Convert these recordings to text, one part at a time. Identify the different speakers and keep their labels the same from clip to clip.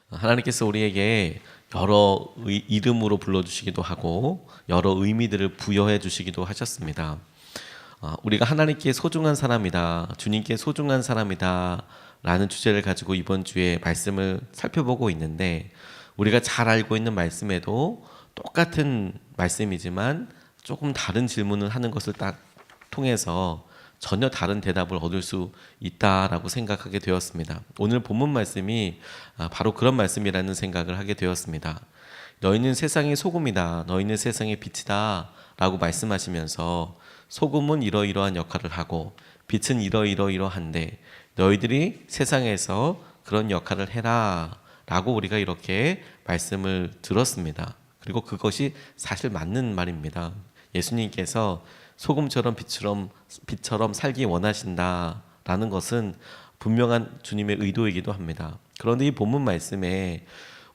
Speaker 1: 하나님께서 우리에게 여러 이름으로 불러주시기도 하고 여러 의미들을 부여해 주시기도 하셨습니다. 우리가 하나님께 소중한 사람이다, 주님께 소중한 사람이다 라는 주제를 가지고 이번 주에 말씀을 살펴보고 있는데, 우리가 잘 알고 있는 말씀에도 똑같은 말씀이지만 조금 다른 질문을 하는 것을 딱 통해서 전혀 다른 대답을 얻을 수 있다라고 생각하게 되었습니다. 오늘 본문 말씀이 바로 그런 말씀이라는 생각을 하게 되었습니다. 너희는 세상의 소금이다, 너희는 세상의 빛이다 라고 말씀하시면서, 소금은 이러이러한 역할을 하고 빛은 이러이러한데 너희들이 세상에서 그런 역할을 해라 라고 우리가 이렇게 말씀을 들었습니다. 그리고 그것이 사실 맞는 말입니다. 예수님께서 소금처럼 빛처럼 살기 원하신다라는 것은 분명한 주님의 의도이기도 합니다. 그런데 이 본문 말씀에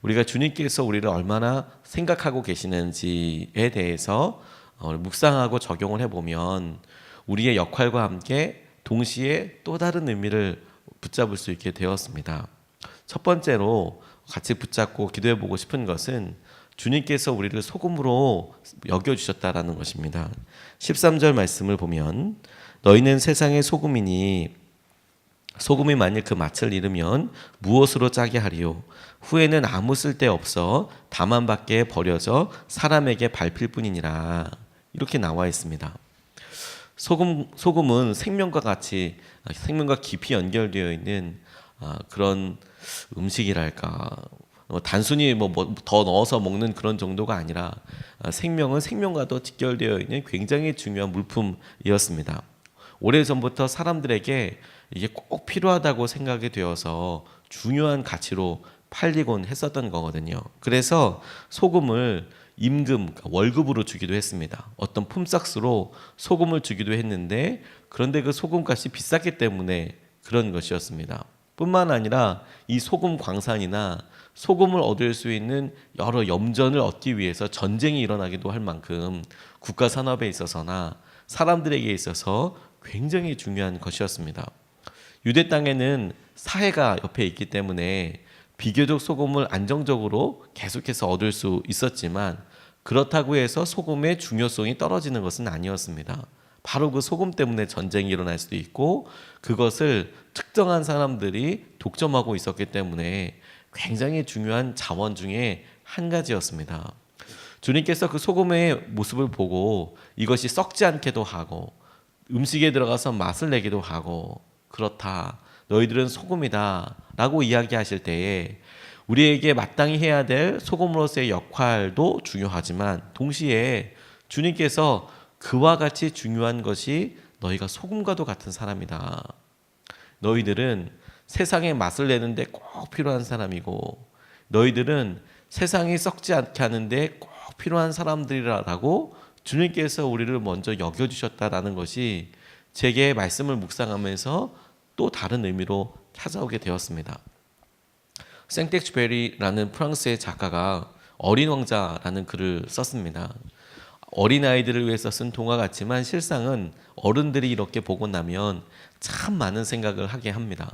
Speaker 1: 우리가 주님께서 우리를 얼마나 생각하고 계시는지에 대해서 묵상하고 적용을 해보면 우리의 역할과 함께 동시에 또 다른 의미를 붙잡을 수 있게 되었습니다. 첫 번째로 같이 붙잡고 기도해보고 싶은 것은 주님께서 우리를 소금으로 여겨주셨다라는 것입니다. 13절 말씀을 보면, 너희는 세상의 소금이니 소금이 만일 그 맛을 잃으면 무엇으로 짜게 하리요? 후에는 아무 쓸데없어 다만 밖에 버려져 사람에게 밟힐 뿐이니라. 이렇게 나와 있습니다. 소금은 생명과 깊이 연결되어 있는 그런 음식이랄까, 단순히 더 넣어서 먹는 그런 정도가 아니라 생명은 생명과도 직결되어 있는 굉장히 중요한 물품이었습니다. 오래전부터 사람들에게 이게 꼭 필요하다고 생각이 되어서 중요한 가치로 팔리곤 했었던 거거든요. 그래서 소금을 임금, 그러니까 월급으로 주기도 했습니다. 어떤 품삯으로 소금을 주기도 했는데, 그런데 그 소금값이 비쌌기 때문에 그런 것이었습니다. 뿐만 아니라 이 소금 광산이나 소금을 얻을 수 있는 여러 염전을 얻기 위해서 전쟁이 일어나기도 할 만큼 국가 산업에 있어서나 사람들에게 있어서 굉장히 중요한 것이었습니다. 유대 땅에는 사해가 옆에 있기 때문에 비교적 소금을 안정적으로 계속해서 얻을 수 있었지만, 그렇다고 해서 소금의 중요성이 떨어지는 것은 아니었습니다. 바로 그 소금 때문에 전쟁이 일어날 수도 있고, 그것을 특정한 사람들이 독점하고 있었기 때문에 굉장히 중요한 자원 중에 한 가지였습니다. 주님께서 그 소금의 모습을 보고 이것이 썩지 않게도 하고 음식에 들어가서 맛을 내기도 하고, 그렇다, 너희들은 소금이다 라고 이야기하실 때에 우리에게 마땅히 해야 될 소금으로서의 역할도 중요하지만, 동시에 주님께서 그와 같이 중요한 것이 너희가 소금과도 같은 사람이다, 너희들은 세상의 맛을 내는데 꼭 필요한 사람이고 너희들은 세상이 썩지 않게 하는데 꼭 필요한 사람들이라고 주님께서 우리를 먼저 여겨주셨다라는 것이 제게 말씀을 묵상하면서 또 다른 의미로 찾아오게 되었습니다. 생텍쥐페리라는 프랑스의 작가가 어린 왕자라는 글을 썼습니다. 어린아이들을 위해서 쓴 동화 같지만 실상은 어른들이 이렇게 보고 나면 참 많은 생각을 하게 합니다.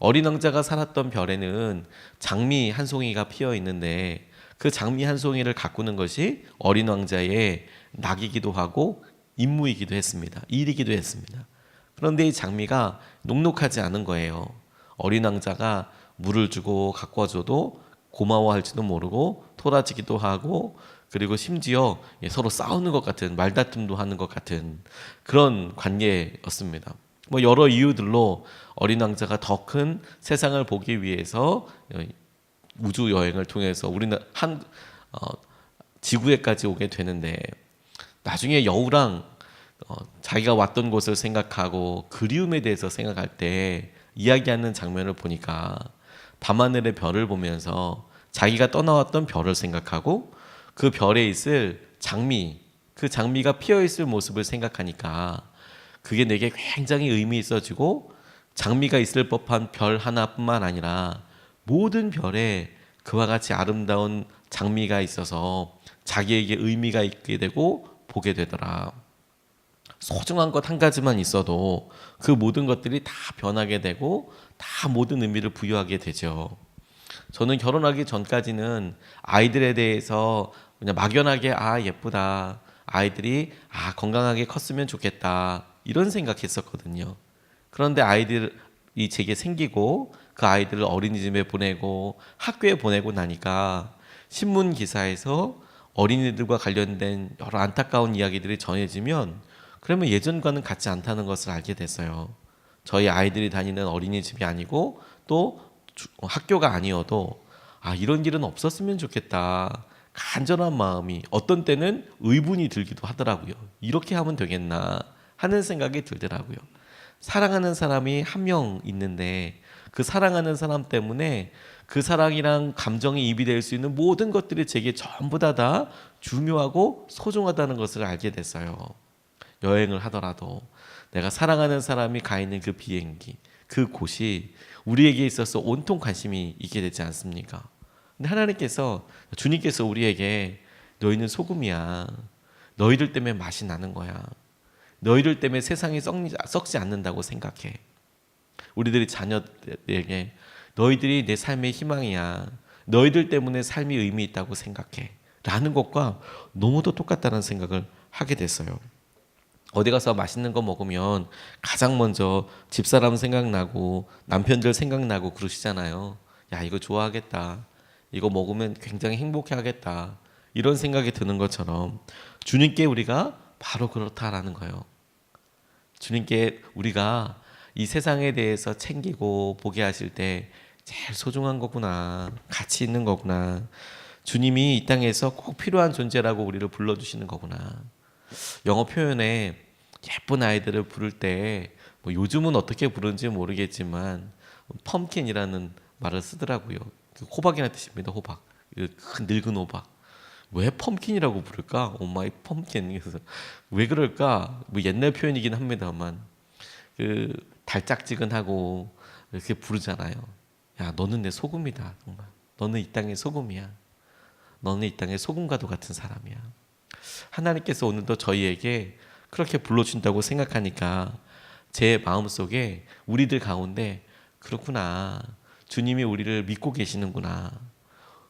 Speaker 1: 어린 왕자가 살았던 별에는 장미 한 송이가 피어 있는데, 그 장미 한 송이를 가꾸는 것이 어린 왕자의 낙이기도 하고 임무이기도 했습니다. 일이기도 했습니다. 그런데 이 장미가 녹록하지 않은 거예요. 어린 왕자가 물을 주고 가꿔줘도 고마워할지도 모르고 토라지기도 하고, 그리고 심지어 서로 싸우는 것 같은, 말다툼도 하는 것 같은 그런 관계였습니다. 여러 이유들로 어린 왕자가 더 큰 세상을 보기 위해서 우주 여행을 통해서 우리는 지구에까지 오게 되는데, 나중에 여우랑 자기가 왔던 곳을 생각하고 그리움에 대해서 생각할 때 이야기하는 장면을 보니까 밤하늘의 별을 보면서 자기가 떠나왔던 별을 생각하고 그 별에 있을 장미, 그 장미가 피어있을 모습을 생각하니까 그게 내게 굉장히 의미 있어지고, 장미가 있을 법한 별 하나뿐만 아니라 모든 별에 그와 같이 아름다운 장미가 있어서 자기에게 의미가 있게 되고 보게 되더라. 소중한 것 한 가지만 있어도 그 모든 것들이 다 변하게 되고 다 모든 의미를 부여하게 되죠. 저는 결혼하기 전까지는 아이들에 대해서 그냥 막연하게 예쁘다, 아이들이 건강하게 컸으면 좋겠다 이런 생각했었거든요. 그런데 아이들이 제게 생기고 그 아이들을 어린이집에 보내고 학교에 보내고 나니까 신문 기사에서 어린이들과 관련된 여러 안타까운 이야기들이 전해지면 그러면 예전과는 같지 않다는 것을 알게 됐어요. 저희 아이들이 다니는 어린이집이 아니고 또 학교가 아니어도 이런 일은 없었으면 좋겠다. 간절한 마음이 어떤 때는 의문이 들기도 하더라고요. 이렇게 하면 되겠나 하는 생각이 들더라고요. 사랑하는 사람이 한 명 있는데 그 사랑하는 사람 때문에 그 사랑이랑 감정이 입이 될 수 있는 모든 것들이 제게 전부 다 중요하고 소중하다는 것을 알게 됐어요. 여행을 하더라도 내가 사랑하는 사람이 가 있는 그 비행기, 그 곳이 우리에게 있어서 온통 관심이 있게 되지 않습니까? 근데 하나님께서, 주님께서 우리에게 너희는 소금이야. 너희들 때문에 맛이 나는 거야. 너희들 때문에 세상이 썩지 않는다고 생각해. 우리들이 자녀들에게 너희들이 내 삶의 희망이야. 너희들 때문에 삶이 의미 있다고 생각해. 라는 것과 너무도 똑같다는 생각을 하게 됐어요. 어디 가서 맛있는 거 먹으면 가장 먼저 집사람 생각나고 남편들 생각나고 그러시잖아요. 야, 이거 좋아하겠다. 이거 먹으면 굉장히 행복해하겠다. 이런 생각이 드는 것처럼 주님께 우리가 바로 그렇다라는 거예요. 주님께 우리가 이 세상에 대해서 챙기고 보게 하실 때 제일 소중한 거구나. 가치 있는 거구나. 주님이 이 땅에서 꼭 필요한 존재라고 우리를 불러주시는 거구나. 영어 표현에 예쁜 아이들을 부를 때 요즘은 어떻게 부르는지 모르겠지만 펌킨이라는 말을 쓰더라고요. 호박이라는 뜻입니다. 호박. 큰 늙은 호박. 왜 펌킨이라고 부를까? 오마이 펌킨. 그래서 왜 그럴까? 옛날 표현이긴 합니다만 그 달짝지근하고 이렇게 부르잖아요. 야, 너는 내 소금이다. 정말. 너는 이 땅의 소금이야. 너는 이 땅의 소금과도 같은 사람이야. 하나님께서 오늘도 저희에게 그렇게 불러준다고 생각하니까 제 마음속에 우리들 가운데 그렇구나. 주님이 우리를 믿고 계시는구나.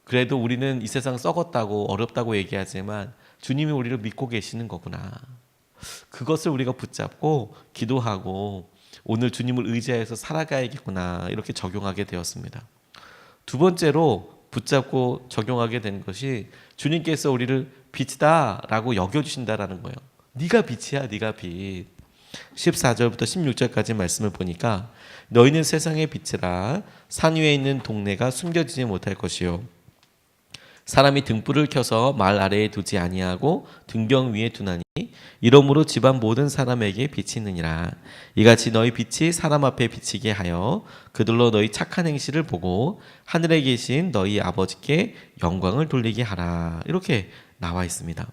Speaker 1: 그래도 우리는 이 세상 썩었다고 어렵다고 얘기하지만 주님이 우리를 믿고 계시는 거구나. 그것을 우리가 붙잡고 기도하고 오늘 주님을 의지해서 살아가야겠구나. 이렇게 적용하게 되었습니다. 두 번째로 붙잡고 적용하게 된 것이 주님께서 우리를 빛이다라고 여겨주신다라는 거예요. 네가 빛이야, 네가 빛. 14절부터 16절까지 말씀을 보니까 너희는 세상의 빛이라 산 위에 있는 동네가 숨겨지지 못할 것이요 사람이 등불을 켜서 말 아래에 두지 아니하고 등경 위에 두나니 이러므로 집안 모든 사람에게 비치느니라. 이같이 너희 빛이 사람 앞에 비치게 하여 그들로 너희 착한 행실을 보고 하늘에 계신 너희 아버지께 영광을 돌리게 하라. 이렇게 나와 있습니다.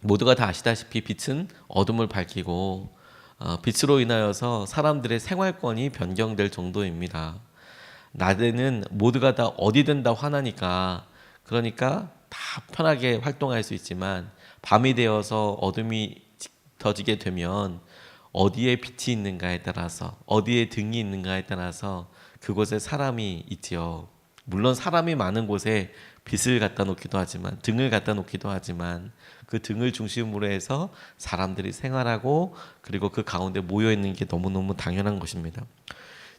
Speaker 1: 모두가 다 아시다시피 빛은 어둠을 밝히고 빛으로 인하여서 사람들의 생활권이 변경될 정도입니다. 낮에는 모두가 다 어디든 다 환하니까 그러니까 다 편하게 활동할 수 있지만 밤이 되어서 어둠이 짙어지게 되면 어디에 빛이 있는가에 따라서 어디에 등이 있는가에 따라서 그곳에 사람이 있지요. 물론 사람이 많은 곳에 빛을 갖다 놓기도 하지만 등을 갖다 놓기도 하지만 그 등을 중심으로 해서 사람들이 생활하고 그리고 그 가운데 모여 있는 게 너무너무 당연한 것입니다.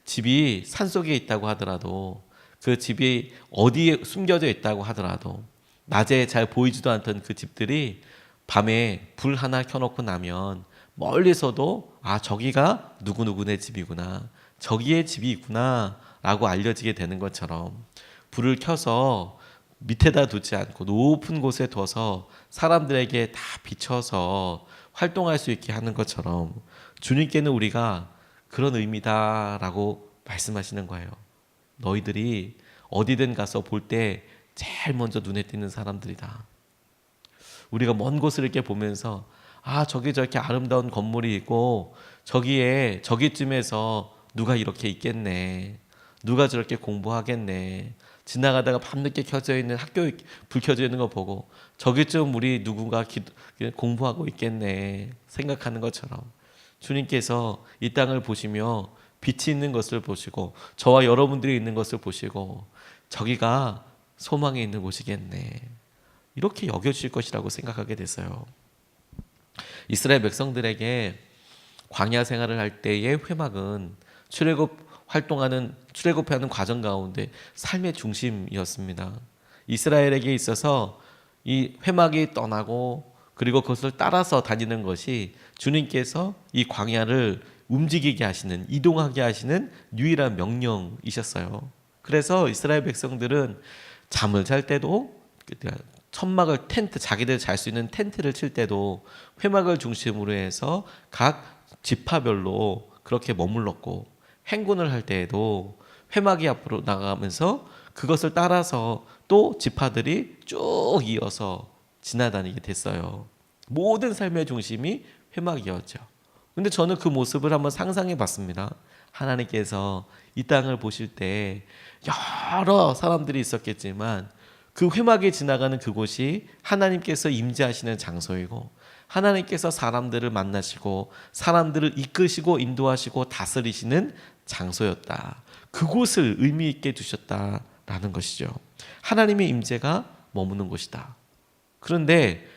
Speaker 1: 집이 산속에 있다고 하더라도 그 집이 어디에 숨겨져 있다고 하더라도 낮에 잘 보이지도 않던 그 집들이 밤에 불 하나 켜놓고 나면 멀리서도 저기가 누구누구네 집이구나, 저기의 집이 있구나 라고 알려지게 되는 것처럼 불을 켜서 밑에다 두지 않고 높은 곳에 둬서 사람들에게 다 비춰서 활동할 수 있게 하는 것처럼 주님께는 우리가 그런 의미다라고 말씀하시는 거예요. 너희들이 어디든 가서 볼 때 제일 먼저 눈에 띄는 사람들이다. 우리가 먼 곳을 이렇게 보면서 저기 저렇게 아름다운 건물이 있고 저기쯤에서 누가 이렇게 있겠네. 누가 저렇게 공부하겠네. 지나가다가 밤늦게 켜져 있는 학교 불 켜져 있는 거 보고 저기쯤 우리 누군가 공부하고 있겠네 생각하는 것처럼 주님께서 이 땅을 보시며 빛이 있는 것을 보시고 저와 여러분들이 있는 것을 보시고 저기가 소망이 있는 곳이겠네, 이렇게 여겨주실 것이라고 생각하게 됐어요. 이스라엘 백성들에게 광야 생활을 할 때의 회막은 출애굽하는 과정 가운데 삶의 중심이었습니다. 이스라엘에게 있어서 이 회막이 떠나고 그리고 그것을 따라서 다니는 것이 주님께서 이 광야를 움직이게 하시는, 이동하게 하시는 유일한 명령이셨어요. 그래서 이스라엘 백성들은 잠을 잘 때도 천막을, 자기들 잘 수 있는 텐트를 칠 때도 회막을 중심으로 해서 각 지파별로 그렇게 머물렀고, 행군을 할 때에도 회막이 앞으로 나가면서 그것을 따라서 또 지파들이 쭉 이어서 지나다니게 됐어요. 모든 삶의 중심이 회막이었죠. 근데 저는 그 모습을 한번 상상해 봤습니다. 하나님께서 이 땅을 보실 때 여러 사람들이 있었겠지만 그 회막에 지나가는 그곳이 하나님께서 임재하시는 장소이고, 하나님께서 사람들을 만나시고 사람들을 이끄시고 인도하시고 다스리시는 장소였다. 그곳을 의미 있게 두셨다라는 것이죠. 하나님의 임재가 머무는 곳이다. 그런데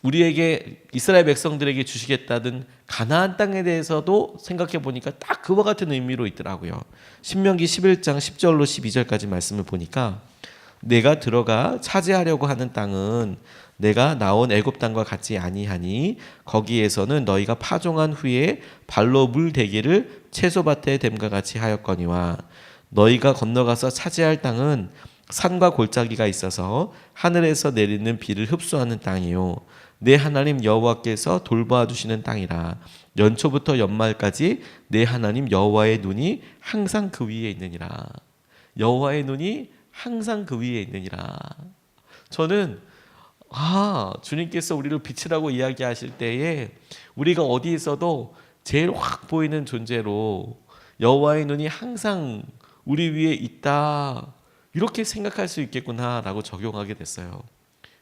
Speaker 1: 우리에게, 이스라엘 백성들에게 주시겠다던 가나안 땅에 대해서도 생각해 보니까 딱 그와 같은 의미로 있더라고요. 신명기 11장 10절로 12절까지 말씀을 보니까, 내가 들어가 차지하려고 하는 땅은 내가 나온 애굽 땅과 같지 아니하니 거기에서는 너희가 파종한 후에 발로 물 대기를 채소밭에 댐과 같이 하였거니와, 너희가 건너가서 차지할 땅은 산과 골짜기가 있어서 하늘에서 내리는 비를 흡수하는 땅이요, 내 하나님 여호와께서 돌보아 주시는 땅이라. 연초부터 연말까지 내 하나님 여호와의 눈이 항상 그 위에 있느니라. 여호와의 눈이 항상 그 위에 있느니라. 저는 주님께서 우리를 빛이라고 이야기하실 때에 우리가 어디 있어도 제일 확 보이는 존재로 여호와의 눈이 항상 우리 위에 있다, 이렇게 생각할 수 있겠구나라고 적용하게 됐어요.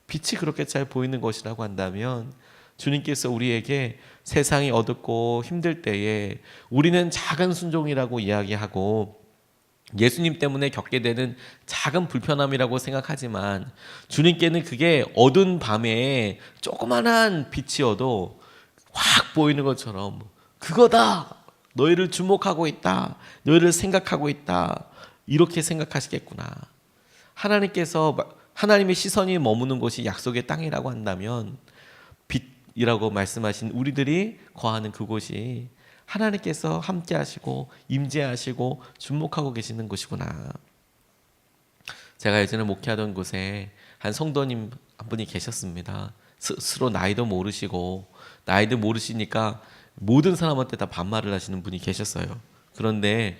Speaker 1: 빛이 그렇게 잘 보이는 것이라고 한다면 주님께서 우리에게 세상이 어둡고 힘들 때에 우리는 작은 순종이라고 이야기하고 예수님 때문에 겪게 되는 작은 불편함이라고 생각하지만, 주님께는 그게 어두운 밤에 조그만한 빛이어도 확 보이는 것처럼 그거다, 너희를 주목하고 있다, 너희를 생각하고 있다, 이렇게 생각하시겠구나. 하나님의 시선이 머무는 곳이 약속의 땅이라고 한다면 빛이라고 말씀하신 우리들이 거하는 그곳이 하나님께서 함께 하시고 임재하시고 주목하고 계시는 곳이구나. 제가 예전에 목회하던 곳에 한 성도님 한 분이 계셨습니다. 스스로 나이도 모르시니까 모든 사람한테 다 반말을 하시는 분이 계셨어요. 그런데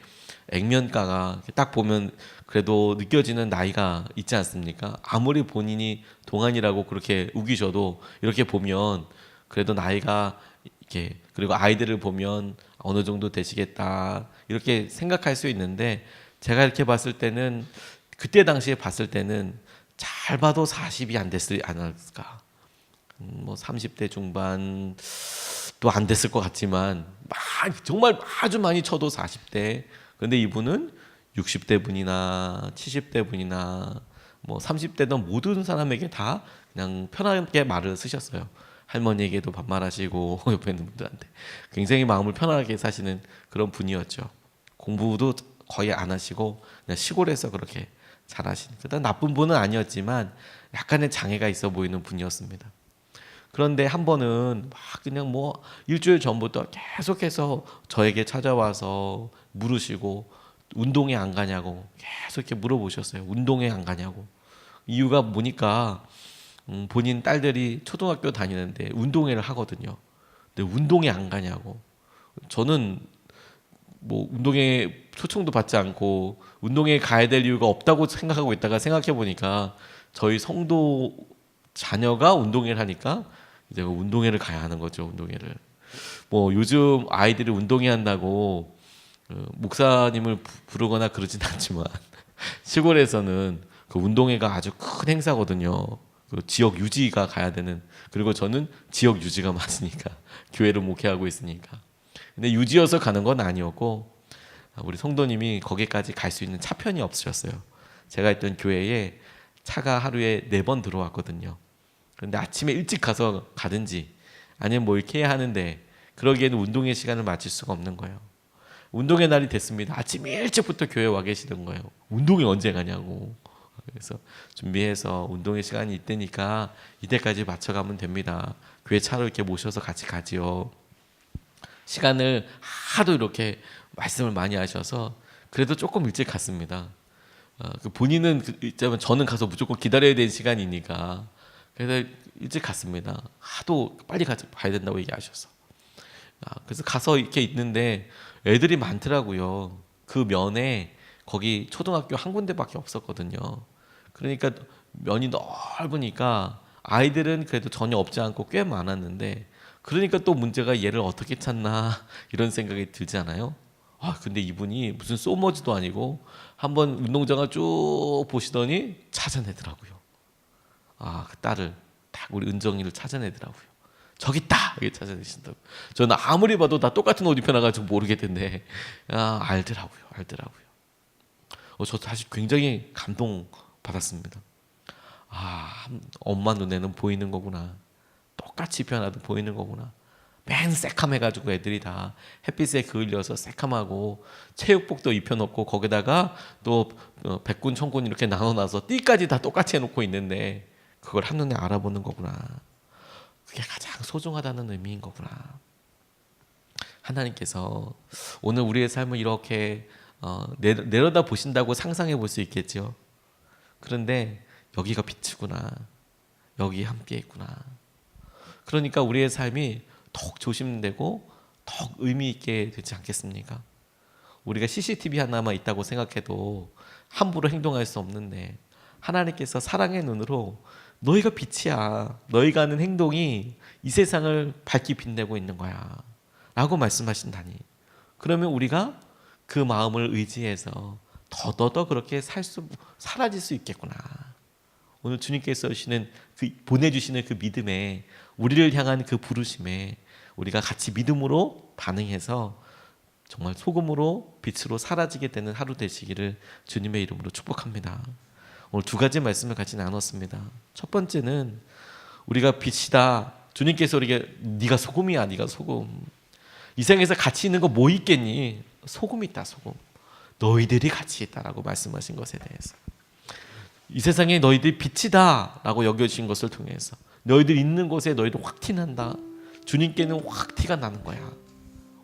Speaker 1: 액면가가 딱 보면 그래도 느껴지는 나이가 있지 않습니까? 아무리 본인이 동안이라고 그렇게 우기셔도 이렇게 보면 그래도 나이가 이렇게, 그리고 아이들을 보면 어느 정도 되시겠다 이렇게 생각할 수 있는데, 제가 이렇게 봤을 때는, 그때 당시에 봤을 때는 잘 봐도 40이 안 됐을 않을까. 30대 중반 또 안 됐을 것 같지만 정말 아주 많이 쳐도 40대. 그런데 이분은 60대 분이나 70대 분이나 30대던 모든 사람에게 다 그냥 편하게 말을 쓰셨어요. 할머니에게도 반말하시고 옆에 있는 분들한테 굉장히 마음을 편하게 사시는 그런 분이었죠. 공부도 거의 안 하시고 그냥 시골에서 그렇게 잘하시는, 그다음 나쁜 분은 아니었지만 약간의 장애가 있어 보이는 분이었습니다. 그런데 한 번은 그냥 일주일 전부터 계속해서 저에게 찾아와서 물으시고, 운동회 안 가냐고 계속 이렇게 물어보셨어요. 운동회 안 가냐고. 이유가 뭐니까 본인 딸들이 초등학교 다니는데 운동회를 하거든요. 근데 운동회 안 가냐고. 저는 운동회 초청도 받지 않고 운동회 가야 될 이유가 없다고 생각하고 있다가 생각해 보니까 저희 성도 자녀가 운동회를 하니까 이제 운동회를 가야 하는 거죠. 운동회를. 요즘 아이들이 운동회 한다고 목사님을 부르거나 그러진 않지만 시골에서는 그 운동회가 아주 큰 행사거든요. 그 지역 유지가 가야 되는, 그리고 저는 지역 유지가 맞으니까 교회를 목회하고 있으니까. 근데 유지여서 가는 건 아니었고, 우리 성도님이 거기까지 갈 수 있는 차편이 없으셨어요. 제가 있던 교회에 차가 하루에 4번 들어왔거든요. 그런데 아침에 일찍 가서 가든지 아니면 뭐 이렇게 해야 하는데 그러기에는 운동의 시간을 맞출 수가 없는 거예요. 운동의 날이 됐습니다. 아침 일찍부터 교회 와 계시던 거예요. 운동이 언제 가냐고. 그래서 준비해서 운동의 시간이 이때니까 이때까지 맞춰가면 됩니다. 교회 차로 이렇게 모셔서 같이 가지요. 시간을 하도 이렇게 말씀을 많이 하셔서 그래도 조금 일찍 갔습니다. 본인은 있자면 저는 가서 무조건 기다려야 되는 시간이니까 그래서 일찍 갔습니다. 하도 빨리 가야 된다고 얘기하셔서. 그래서 가서 이렇게 있는데 애들이 많더라고요. 그 면에 거기 초등학교 한 군데밖에 없었거든요. 그러니까 면이 넓으니까 아이들은 그래도 전혀 없지 않고 꽤 많았는데 그러니까 또 문제가 얘를 어떻게 찾나 이런 생각이 들잖아요. 근데 이분이 무슨 소머지도 아니고 한번 운동장을 쭉 보시더니 찾아내더라고요. 그 딸을 딱 우리 은정이를 찾아내더라고요. 저기 있다 이렇게 찾아내신다고. 저는 아무리 봐도 다 똑같은 옷 입혀놔가지고 모르겠는데 알더라고요. 저 사실 굉장히 감동 받았습니다. 엄마 눈에는 보이는 거구나. 똑같이 입혀놔도 보이는 거구나. 맨 새카매가지고 애들이 다 햇빛에 그을려서 새카마고 체육복도 입혀놓고 거기다가 또 백군, 청군 이렇게 나눠놔서 띠까지 다 똑같이 해놓고 있는데 그걸 한눈에 알아보는 거구나. 그게 가장 소중하다는 의미인 거구나. 하나님께서 오늘 우리의 삶을 이렇게 내려다 보신다고 상상해 볼 수 있겠죠. 그런데 여기가 빛이구나. 여기 함께 있구나. 그러니까 우리의 삶이 더욱 조심되고 더욱 의미 있게 되지 않겠습니까? 우리가 CCTV 하나만 있다고 생각해도 함부로 행동할 수 없는데 하나님께서 사랑의 눈으로 너희가 빛이야. 너희가 하는 행동이 이 세상을 밝게 빛내고 있는 거야. 라고 말씀하신다니. 그러면 우리가 그 마음을 의지해서 더더더 그렇게 사라질 수 있겠구나. 오늘 주님께서 보내주시는 그 믿음에 우리를 향한 그 부르심에 우리가 같이 믿음으로 반응해서 정말 소금으로 빛으로 사라지게 되는 하루 되시기를 주님의 이름으로 축복합니다. 오늘 2가지 말씀을 같이 나눴습니다. 첫 번째는 우리가 빛이다. 주님께서 우리에게 네가 소금이야. 네가 소금. 이 세상에서 가치 있는 거 뭐 있겠니? 소금 있다. 소금. 너희들이 가치 있다라고 말씀하신 것에 대해서 이 세상에 너희들이 빛이다 라고 여겨주신 것을 통해서 너희들 있는 곳에 너희들 확 티난다. 주님께는 확 티가 나는 거야.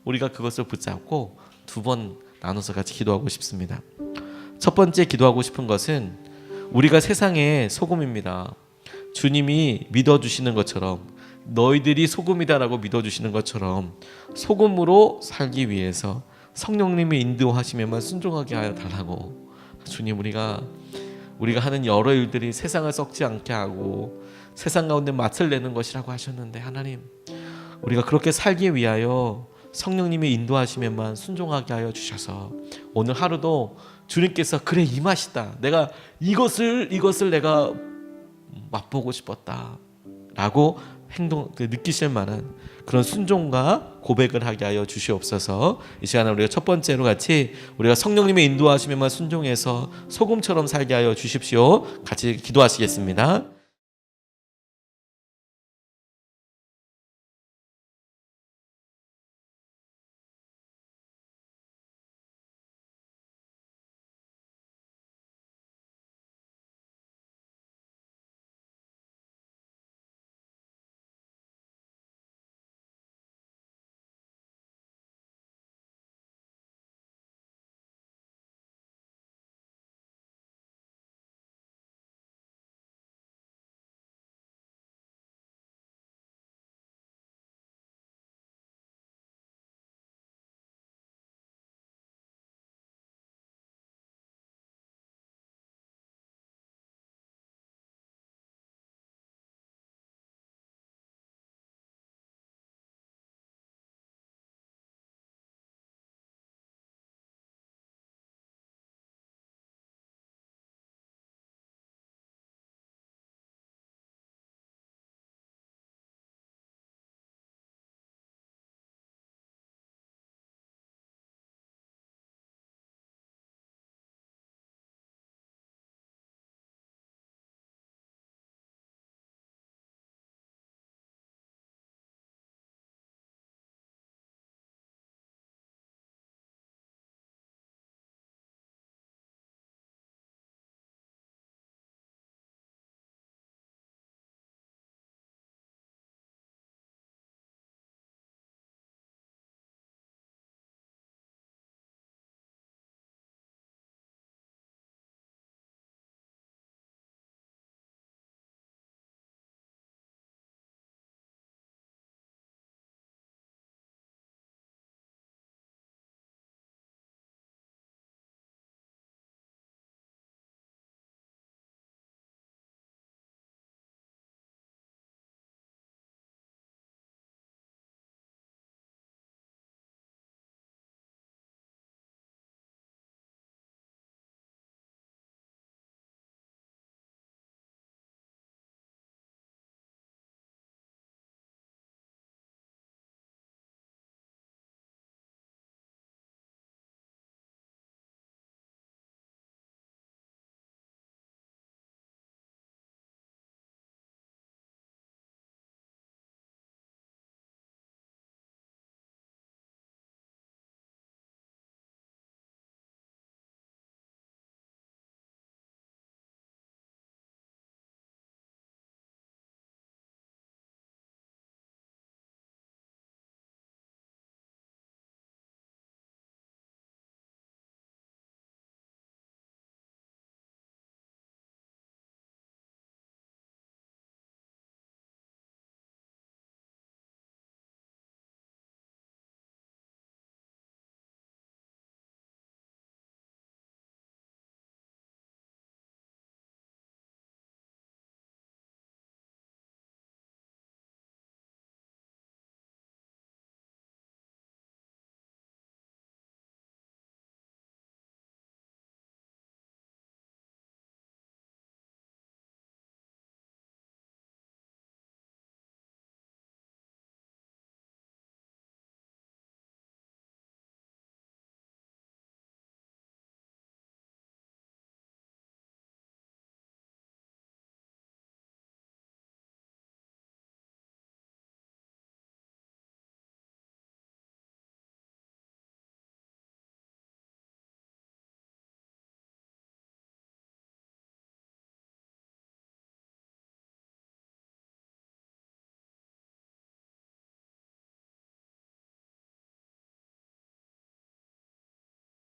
Speaker 1: 우리가 그것을 붙잡고 2번 나눠서 같이 기도하고 싶습니다. 첫 번째 기도하고 싶은 것은 우리가 세상의 소금입니다. 주님이 믿어주시는 것처럼 너희들이 소금이다라고 믿어주시는 것처럼 소금으로 살기 위해서 성령님의 인도하심에만 순종하게 하여 달라고. 주님, 우리가 하는 여러 일들이 세상을 썩지 않게 하고 세상 가운데 맛을 내는 것이라고 하셨는데 하나님, 우리가 그렇게 살기 위하여 성령님의 인도하심에만 순종하게 하여 주셔서 오늘 하루도 주님께서 그래 이 맛이다. 내가 이것을 내가 맛보고 싶었다 라고 느끼실 만한 그런 순종과 고백을 하게 하여 주시옵소서. 이 시간에 우리가 첫 번째로 같이 우리가 성령님의 인도하심에만 순종해서 소금처럼 살게 하여 주십시오. 같이 기도하시겠습니다.